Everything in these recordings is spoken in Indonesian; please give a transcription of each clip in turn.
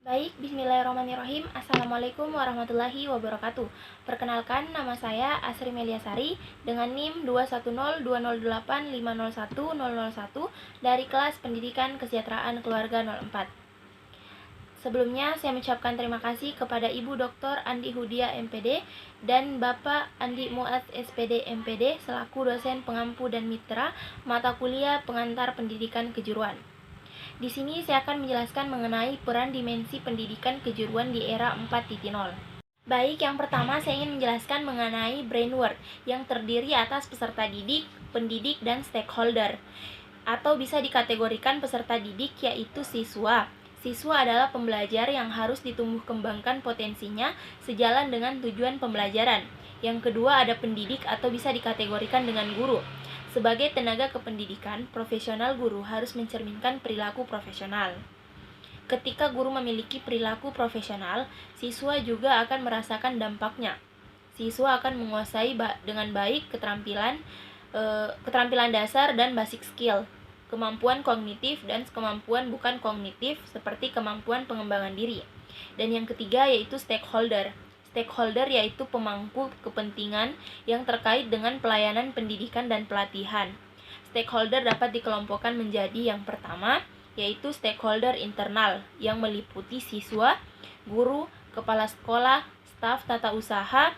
Baik, bismillahirrahmanirrahim. Assalamualaikum warahmatullahi wabarakatuh. Perkenalkan, nama saya Asri Meliasari dengan NIM 21020850101 dari kelas Pendidikan Kesejahteraan Keluarga 04. Sebelumnya, saya mengucapkan terima kasih kepada Ibu Dr. Andi Hudia MPD dan Bapak Andi Muaz SPD MPD selaku dosen pengampu dan mitra mata kuliah pengantar pendidikan kejuruan. Di sini saya akan menjelaskan mengenai peran dimensi pendidikan kejuruan di era 4.0. Baik, yang pertama saya ingin menjelaskan mengenai brainwork yang terdiri atas peserta didik, pendidik, dan stakeholder. Atau bisa dikategorikan peserta didik yaitu siswa. Siswa adalah pembelajar yang harus ditumbuh kembangkan potensinya sejalan dengan tujuan pembelajaran. Yang kedua ada pendidik atau bisa dikategorikan dengan guru. Sebagai tenaga kependidikan, profesional guru harus mencerminkan perilaku profesional. Ketika guru memiliki perilaku profesional, siswa juga akan merasakan dampaknya. Siswa akan menguasai dengan baik keterampilan dasar dan basic skill, kemampuan kognitif dan kemampuan bukan kognitif seperti kemampuan pengembangan diri. Dan yang ketiga yaitu stakeholder. Stakeholder yaitu pemangku kepentingan yang terkait dengan pelayanan pendidikan dan pelatihan. Stakeholder dapat dikelompokkan menjadi yang pertama, yaitu stakeholder internal yang meliputi siswa, guru, kepala sekolah, staf tata usaha,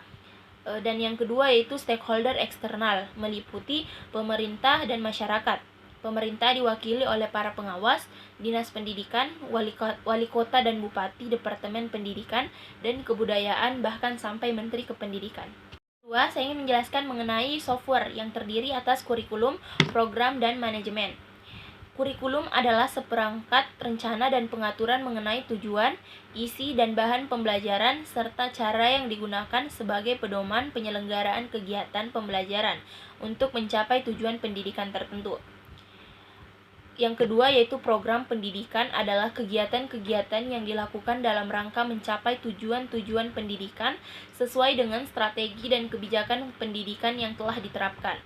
dan yang kedua yaitu stakeholder eksternal meliputi pemerintah dan masyarakat. Pemerintah diwakili oleh para pengawas, dinas pendidikan, wali kota dan bupati, departemen pendidikan dan kebudayaan, bahkan sampai menteri kependidikan. Kedua, saya ingin menjelaskan mengenai software yang terdiri atas kurikulum, program, dan manajemen. Kurikulum adalah seperangkat rencana dan pengaturan mengenai tujuan, isi, dan bahan pembelajaran, serta cara yang digunakan sebagai pedoman penyelenggaraan kegiatan pembelajaran untuk mencapai tujuan pendidikan tertentu. Yang kedua yaitu program pendidikan adalah kegiatan-kegiatan yang dilakukan dalam rangka mencapai tujuan-tujuan pendidikan sesuai dengan strategi dan kebijakan pendidikan yang telah diterapkan.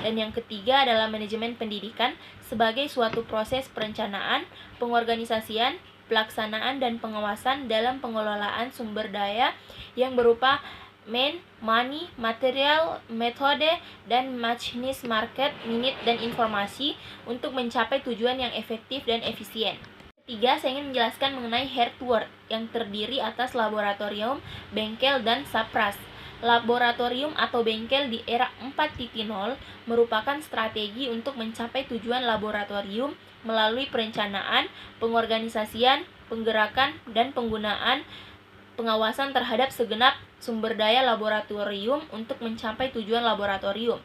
Dan yang ketiga adalah manajemen pendidikan sebagai suatu proses perencanaan, pengorganisasian, pelaksanaan, dan pengawasan dalam pengelolaan sumber daya yang berupa money, material, metode, dan machines, market, minute, dan informasi untuk mencapai tujuan yang efektif dan efisien. Ketiga, saya ingin menjelaskan mengenai hardware yang terdiri atas laboratorium, bengkel, dan sapras. Laboratorium atau bengkel di era 4.0 merupakan strategi untuk mencapai tujuan laboratorium melalui perencanaan, pengorganisasian, penggerakan, dan penggunaan pengawasan terhadap segenap sumber daya laboratorium untuk mencapai tujuan laboratorium.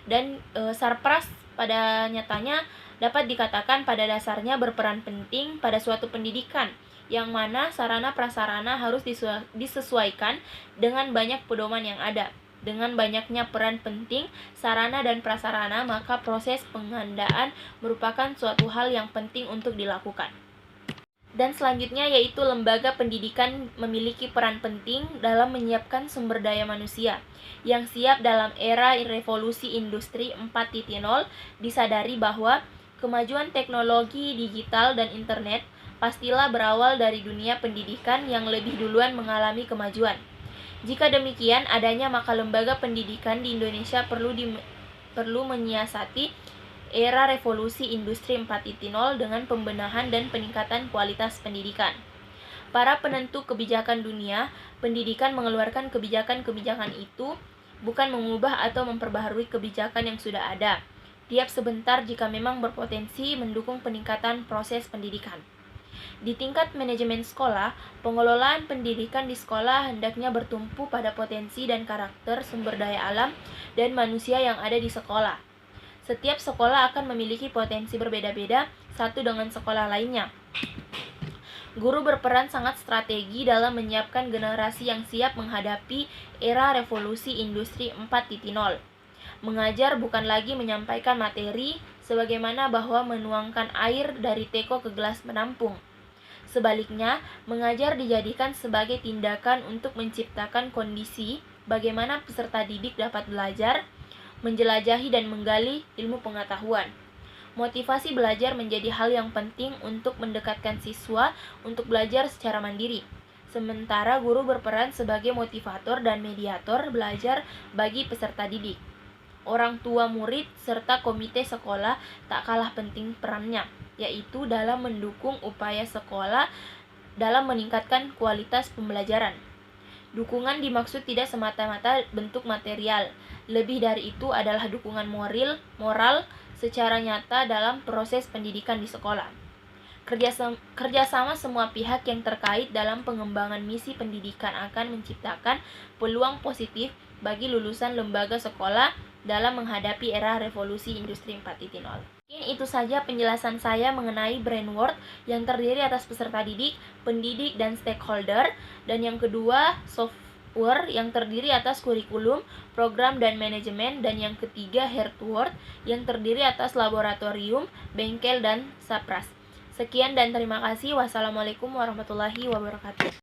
Dan sarpras pada nyatanya dapat dikatakan pada dasarnya berperan penting pada suatu pendidikan, yang mana sarana prasarana harus disesuaikan dengan banyak pedoman yang ada. Dengan banyaknya peran penting sarana dan prasarana, maka proses pengandaan merupakan suatu hal yang penting untuk dilakukan. Dan selanjutnya yaitu lembaga pendidikan memiliki peran penting dalam menyiapkan sumber daya manusia yang siap dalam era revolusi industri 4.0. Disadari bahwa kemajuan teknologi digital dan internet pastilah berawal dari dunia pendidikan yang lebih duluan mengalami kemajuan. Jika demikian adanya, maka lembaga pendidikan di Indonesia perlu menyiasati era revolusi industri 4.0 dengan pembenahan dan peningkatan kualitas pendidikan. Para penentu kebijakan dunia pendidikan mengeluarkan kebijakan-kebijakan itu bukan mengubah atau memperbaharui kebijakan yang sudah ada tiap sebentar jika memang berpotensi mendukung peningkatan proses pendidikan. Di tingkat manajemen sekolah, pengelolaan pendidikan di sekolah hendaknya bertumpu pada potensi dan karakter sumber daya alam dan manusia yang ada di sekolah. Setiap sekolah akan memiliki potensi berbeda-beda satu dengan sekolah lainnya. Guru berperan sangat strategi dalam menyiapkan generasi yang siap menghadapi era revolusi industri 4.0. Mengajar bukan lagi menyampaikan materi sebagaimana bahwa menuangkan air dari teko ke gelas menampung. Sebaliknya, mengajar dijadikan sebagai tindakan untuk menciptakan kondisi bagaimana peserta didik dapat belajar, menjelajahi dan menggali ilmu pengetahuan. Motivasi belajar menjadi hal yang penting untuk mendekatkan siswa untuk belajar secara mandiri. Sementara guru berperan sebagai motivator dan mediator belajar bagi peserta didik. Orang tua murid serta komite sekolah tak kalah penting perannya, yaitu dalam mendukung upaya sekolah dalam meningkatkan kualitas pembelajaran. Dukungan dimaksud tidak semata-mata bentuk material. Lebih dari itu adalah dukungan moral secara nyata dalam proses pendidikan di sekolah. Kerjasama semua pihak yang terkait dalam pengembangan misi pendidikan akan menciptakan peluang positif bagi lulusan lembaga sekolah dalam menghadapi era revolusi industri 4.0. Mungkin itu saja penjelasan saya mengenai brainword yang terdiri atas peserta didik, pendidik, dan stakeholder, dan yang kedua software yang terdiri atas kurikulum, program, dan manajemen, dan yang ketiga hardware yang terdiri atas laboratorium, bengkel, dan sapras. Sekian dan terima kasih. Wassalamualaikum warahmatullahi wabarakatuh.